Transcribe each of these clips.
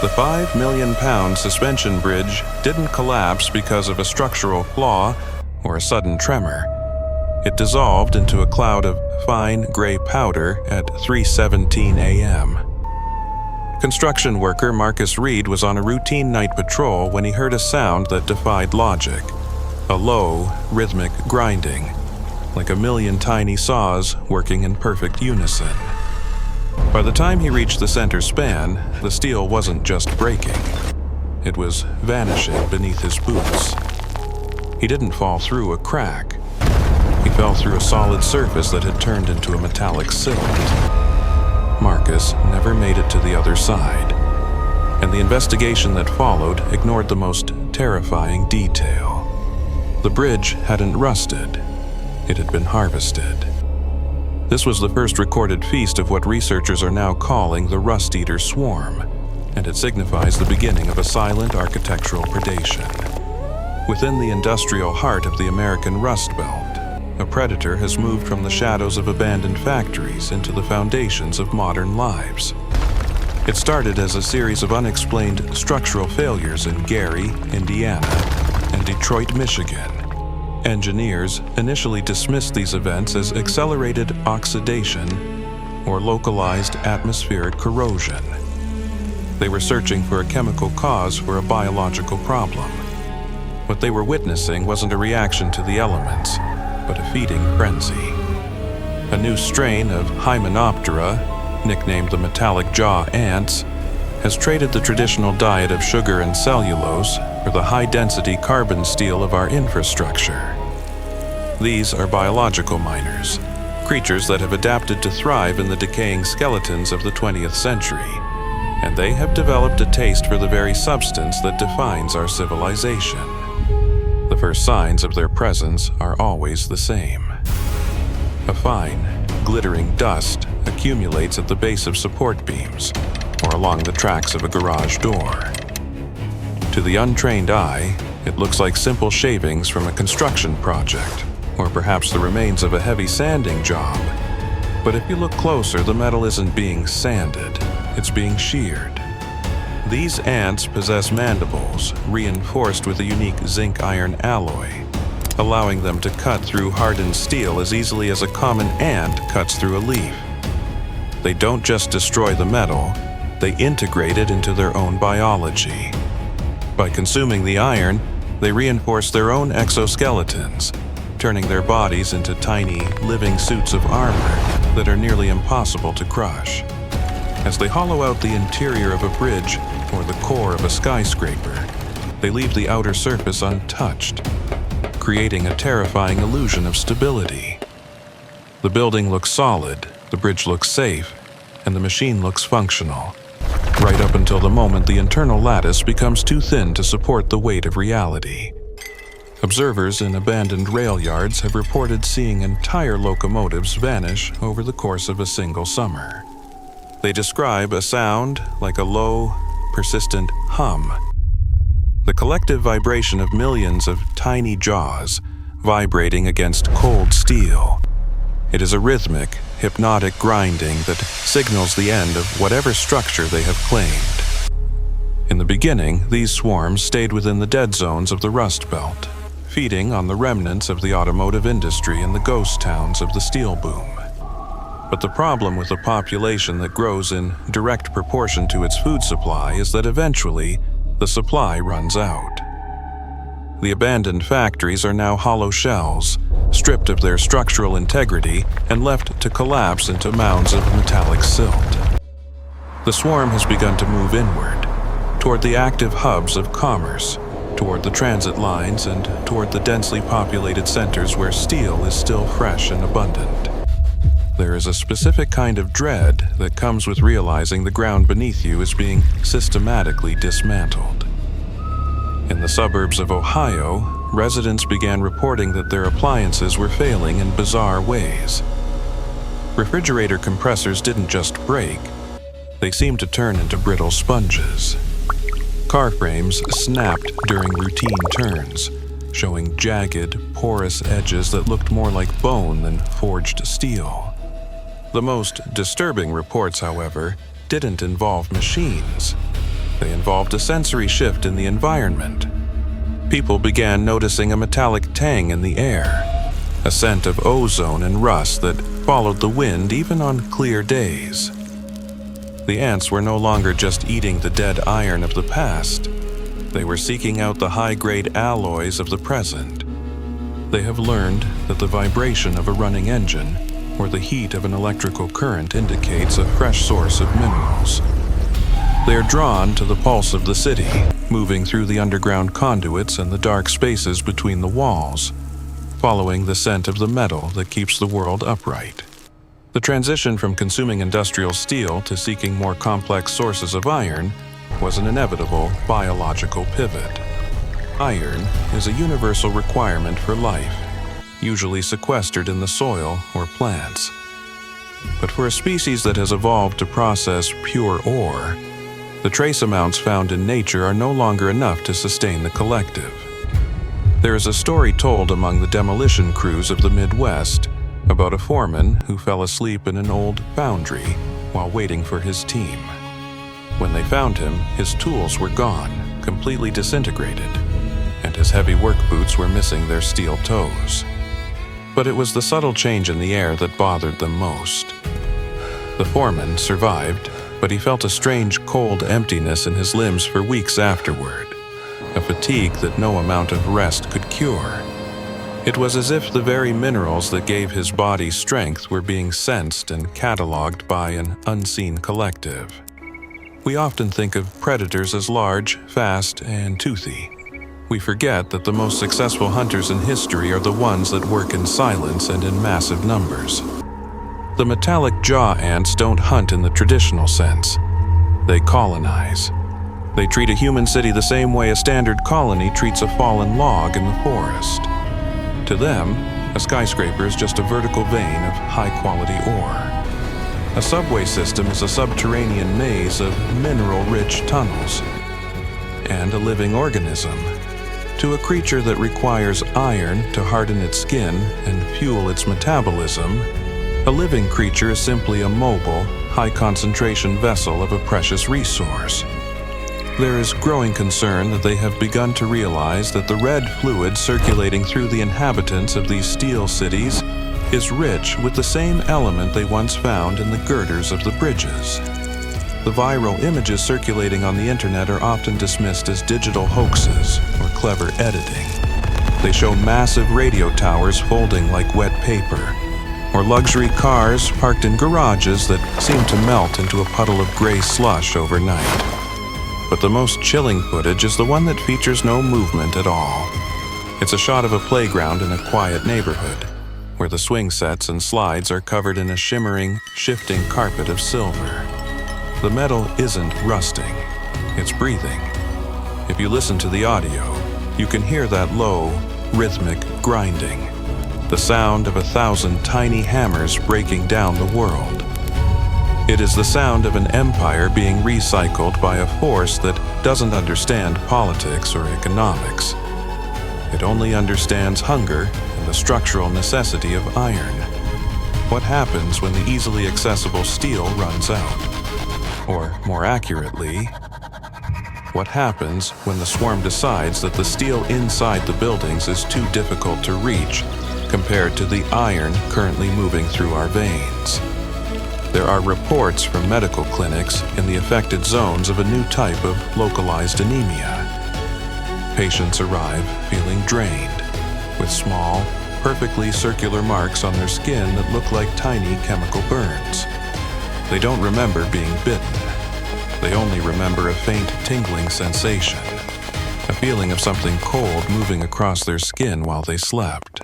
The 5 million pound suspension bridge didn't collapse because of a structural flaw or a sudden tremor. It dissolved into a cloud of fine gray powder at 3:17 a.m. Construction worker Marcus Reed was on a routine night patrol when he heard a sound that defied logic. A low, rhythmic grinding, like a million tiny saws working in perfect unison. By the time he reached the center span, the steel wasn't just breaking. It was vanishing beneath his boots. He didn't fall through a crack. He fell through a solid surface that had turned into a metallic silt. Marcus never made it to the other side, and the investigation that followed ignored the most terrifying detail. The bridge hadn't rusted. It had been harvested. This was the first recorded feast of what researchers are now calling the Rust Eater Swarm, and it signifies the beginning of a silent architectural predation. Within the industrial heart of the American Rust Belt, a predator has moved from the shadows of abandoned factories into the foundations of modern lives. It started as a series of unexplained structural failures in Gary, Indiana, and Detroit, Michigan. Engineers initially dismissed these events as accelerated oxidation or localized atmospheric corrosion. They were searching for a chemical cause for a biological problem. What they were witnessing wasn't a reaction to the elements, but a feeding frenzy. A new strain of Hymenoptera, nicknamed the metallic jaw ants, has traded the traditional diet of sugar and cellulose for the high-density carbon steel of our infrastructure. These are biological miners, creatures that have adapted to thrive in the decaying skeletons of the 20th century, and they have developed a taste for the very substance that defines our civilization. The first signs of their presence are always the same. A fine, glittering dust accumulates at the base of support beams or along the tracks of a garage door. To the untrained eye, it looks like simple shavings from a construction project, or perhaps the remains of a heavy sanding job. But if you look closer, the metal isn't being sanded, it's being sheared. These ants possess mandibles reinforced with a unique zinc-iron alloy, allowing them to cut through hardened steel as easily as a common ant cuts through a leaf. They don't just destroy the metal, they integrate it into their own biology. By consuming the iron, they reinforce their own exoskeletons, turning their bodies into tiny, living suits of armor that are nearly impossible to crush. As they hollow out the interior of a bridge or the core of a skyscraper, they leave the outer surface untouched, creating a terrifying illusion of stability. The building looks solid, the bridge looks safe, and the machine looks functional, right up until the moment the internal lattice becomes too thin to support the weight of reality. Observers in abandoned rail yards have reported seeing entire locomotives vanish over the course of a single summer. They describe a sound like a low, persistent hum. The collective vibration of millions of tiny jaws vibrating against cold steel. It is a rhythmic, hypnotic grinding that signals the end of whatever structure they have claimed. In the beginning, these swarms stayed within the dead zones of the Rust Belt, feeding on the remnants of the automotive industry and the ghost towns of the steel boom. But the problem with a population that grows in direct proportion to its food supply is that eventually, the supply runs out. The abandoned factories are now hollow shells, stripped of their structural integrity and left to collapse into mounds of metallic silt. The swarm has begun to move inward, toward the active hubs of commerce, toward the transit lines, and toward the densely populated centers where steel is still fresh and abundant. There is a specific kind of dread that comes with realizing the ground beneath you is being systematically dismantled. In the suburbs of Ohio, residents began reporting that their appliances were failing in bizarre ways. Refrigerator compressors didn't just break, they seemed to turn into brittle sponges. Car frames snapped during routine turns, showing jagged, porous edges that looked more like bone than forged steel. The most disturbing reports, however, didn't involve machines. They involved a sensory shift in the environment. People began noticing a metallic tang in the air, a scent of ozone and rust that followed the wind even on clear days. The ants were no longer just eating the dead iron of the past. They were seeking out the high-grade alloys of the present. They have learned that the vibration of a running engine or the heat of an electrical current indicates a fresh source of minerals. They are drawn to the pulse of the city, moving through the underground conduits and the dark spaces between the walls, following the scent of the metal that keeps the world upright. The transition from consuming industrial steel to seeking more complex sources of iron was an inevitable biological pivot. Iron is a universal requirement for life, usually sequestered in the soil or plants. But for a species that has evolved to process pure ore, the trace amounts found in nature are no longer enough to sustain the collective. There is a story told among the demolition crews of the Midwest about a foreman who fell asleep in an old foundry while waiting for his team. When they found him, his tools were gone, completely disintegrated, and his heavy work boots were missing their steel toes. But it was the subtle change in the air that bothered them most. The foreman survived, but he felt a strange cold emptiness in his limbs for weeks afterward, a fatigue that no amount of rest could cure. It was as if the very minerals that gave his body strength were being sensed and cataloged by an unseen collective. We often think of predators as large, fast, and toothy. We forget that the most successful hunters in history are the ones that work in silence and in massive numbers. The metallic jaw ants don't hunt in the traditional sense. They colonize. They treat a human city the same way a standard colony treats a fallen log in the forest. To them, a skyscraper is just a vertical vein of high-quality ore. A subway system is a subterranean maze of mineral-rich tunnels. And a living organism. To a creature that requires iron to harden its skin and fuel its metabolism, a living creature is simply a mobile, high-concentration vessel of a precious resource. There is growing concern that they have begun to realize that the red fluid circulating through the inhabitants of these steel cities is rich with the same element they once found in the girders of the bridges. The viral images circulating on the internet are often dismissed as digital hoaxes or clever editing. They show massive radio towers folding like wet paper, or luxury cars parked in garages that seem to melt into a puddle of gray slush overnight. But the most chilling footage is the one that features no movement at all. It's a shot of a playground in a quiet neighborhood, where the swing sets and slides are covered in a shimmering, shifting carpet of silver. The metal isn't rusting, it's breathing. If you listen to the audio, you can hear that low, rhythmic grinding, the sound of 1,000 tiny hammers breaking down the world. It is the sound of an empire being recycled by a force that doesn't understand politics or economics. It only understands hunger and the structural necessity of iron. What happens when the easily accessible steel runs out? Or, more accurately, what happens when the swarm decides that the steel inside the buildings is too difficult to reach compared to the iron currently moving through our veins? There are reports from medical clinics in the affected zones of a new type of localized anemia. Patients arrive feeling drained, with small, perfectly circular marks on their skin that look like tiny chemical burns. They don't remember being bitten. They only remember a faint tingling sensation, a feeling of something cold moving across their skin while they slept.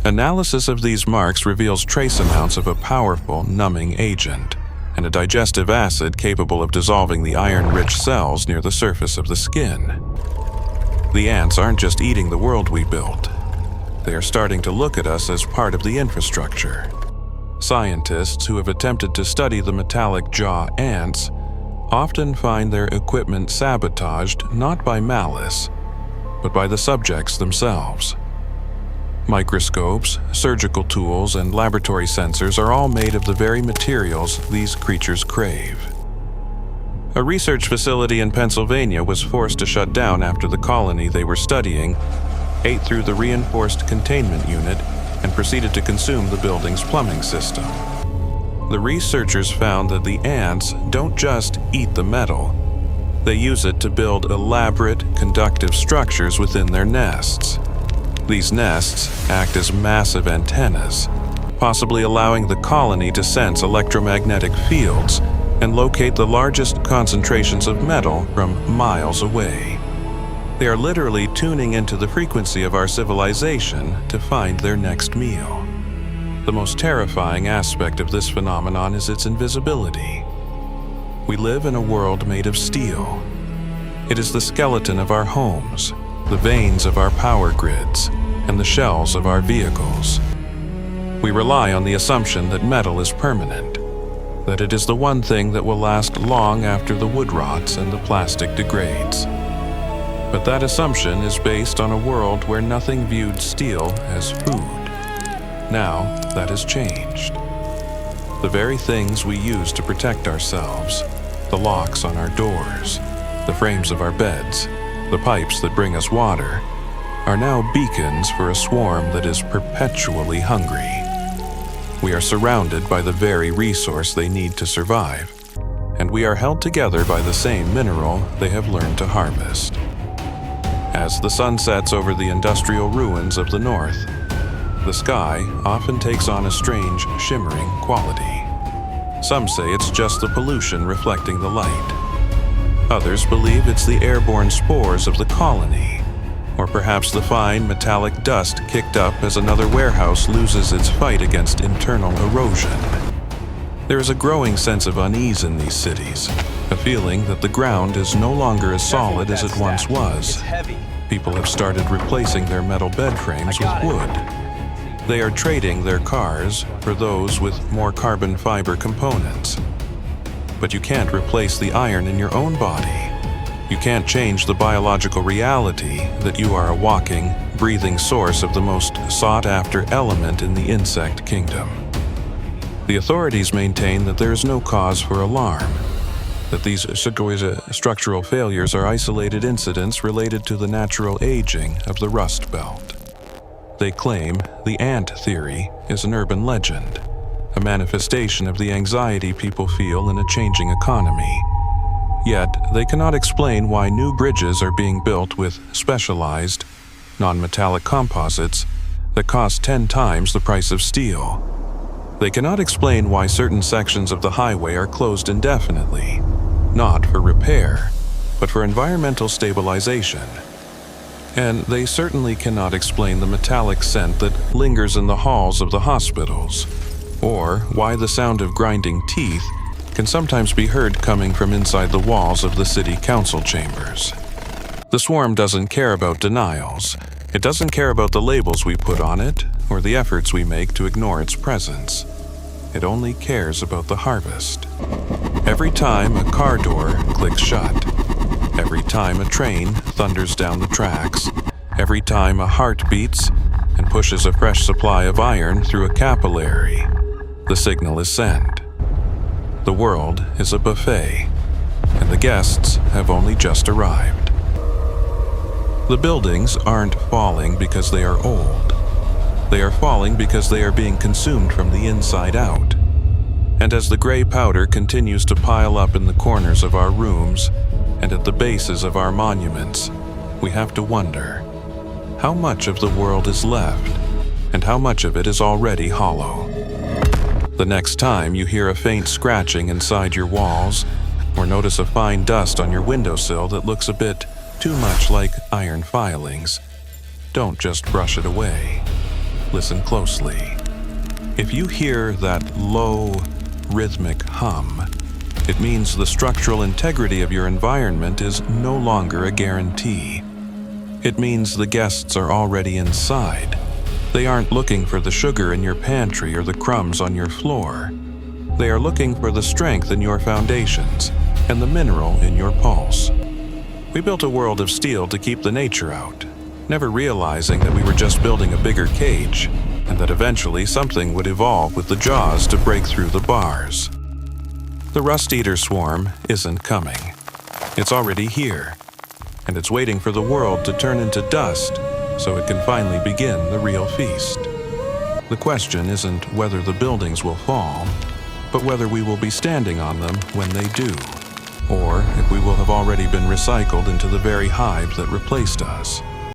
Analysis of these marks reveals trace amounts of a powerful, numbing agent, and a digestive acid capable of dissolving the iron-rich cells near the surface of the skin. The ants aren't just eating the world we built. They are starting to look at us as part of the infrastructure. Scientists who have attempted to study the metallic jaw ants often find their equipment sabotaged not by malice, but by the subjects themselves. Microscopes, surgical tools, and laboratory sensors are all made of the very materials these creatures crave. A research facility in Pennsylvania was forced to shut down after the colony they were studying ate through the reinforced containment unit and proceeded to consume the building's plumbing system. The researchers found that the ants don't just eat the metal. They use it to build elaborate, conductive structures within their nests. These nests act as massive antennas, possibly allowing the colony to sense electromagnetic fields and locate the largest concentrations of metal from miles away. They are literally tuning into the frequency of our civilization to find their next meal. The most terrifying aspect of this phenomenon is its invisibility. We live in a world made of steel. It is the skeleton of our homes, the veins of our power grids, and the shells of our vehicles. We rely on the assumption that metal is permanent, that it is the one thing that will last long after the wood rots and the plastic degrades. But that assumption is based on a world where nothing viewed steel as food. Now, that has changed. The very things we use to protect ourselves, the locks on our doors, the frames of our beds, the pipes that bring us water, are now beacons for a swarm that is perpetually hungry. We are surrounded by the very resource they need to survive, and we are held together by the same mineral they have learned to harvest. As the sun sets over the industrial ruins of the north, the sky often takes on a strange, shimmering quality. Some say it's just the pollution reflecting the light. Others believe it's the airborne spores of the colony, or perhaps the fine metallic dust kicked up as another warehouse loses its fight against internal erosion. There is a growing sense of unease in these cities, a feeling that the ground is no longer as solid as it once was. People have started replacing their metal bed frames with wood. They are trading their cars for those with more carbon fiber components. But you can't replace the iron in your own body. You can't change the biological reality that you are a walking, breathing source of the most sought-after element in the insect kingdom. The authorities maintain that there is no cause for alarm, that these structural failures are isolated incidents related to the natural aging of the Rust Belt. They claim the ant theory is an urban legend, a manifestation of the anxiety people feel in a changing economy. Yet, they cannot explain why new bridges are being built with specialized, non-metallic composites that cost 10 times the price of steel. They cannot explain why certain sections of the highway are closed indefinitely, not for repair, but for environmental stabilization. And they certainly cannot explain the metallic scent that lingers in the halls of the hospitals, or why the sound of grinding teeth can sometimes be heard coming from inside the walls of the city council chambers. The swarm doesn't care about denials. It doesn't care about the labels we put on it or the efforts we make to ignore its presence. It only cares about the harvest. Every time a car door clicks shut, every time a train thunders down the tracks, every time a heart beats and pushes a fresh supply of iron through a capillary, the signal is sent. The world is a buffet, and the guests have only just arrived. The buildings aren't falling because they are old. They are falling because they are being consumed from the inside out. And as the gray powder continues to pile up in the corners of our rooms and at the bases of our monuments, we have to wonder, how much of the world is left, and how much of it is already hollow? The next time you hear a faint scratching inside your walls, or notice a fine dust on your windowsill that looks a bit too much like iron filings, don't just brush it away. Listen closely. If you hear that low, rhythmic hum, it means the structural integrity of your environment is no longer a guarantee. It means the guests are already inside. They aren't looking for the sugar in your pantry or the crumbs on your floor. They are looking for the strength in your foundations and the mineral in your pulse. We built a world of steel to keep the nature out, never realizing that we were just building a bigger cage, and that eventually something would evolve with the jaws to break through the bars. The rust-eater swarm isn't coming. It's already here, and it's waiting for the world to turn into dust so it can finally begin the real feast. The question isn't whether the buildings will fall, but whether we will be standing on them when they do, or if we will have already been recycled into the very hive that replaced us.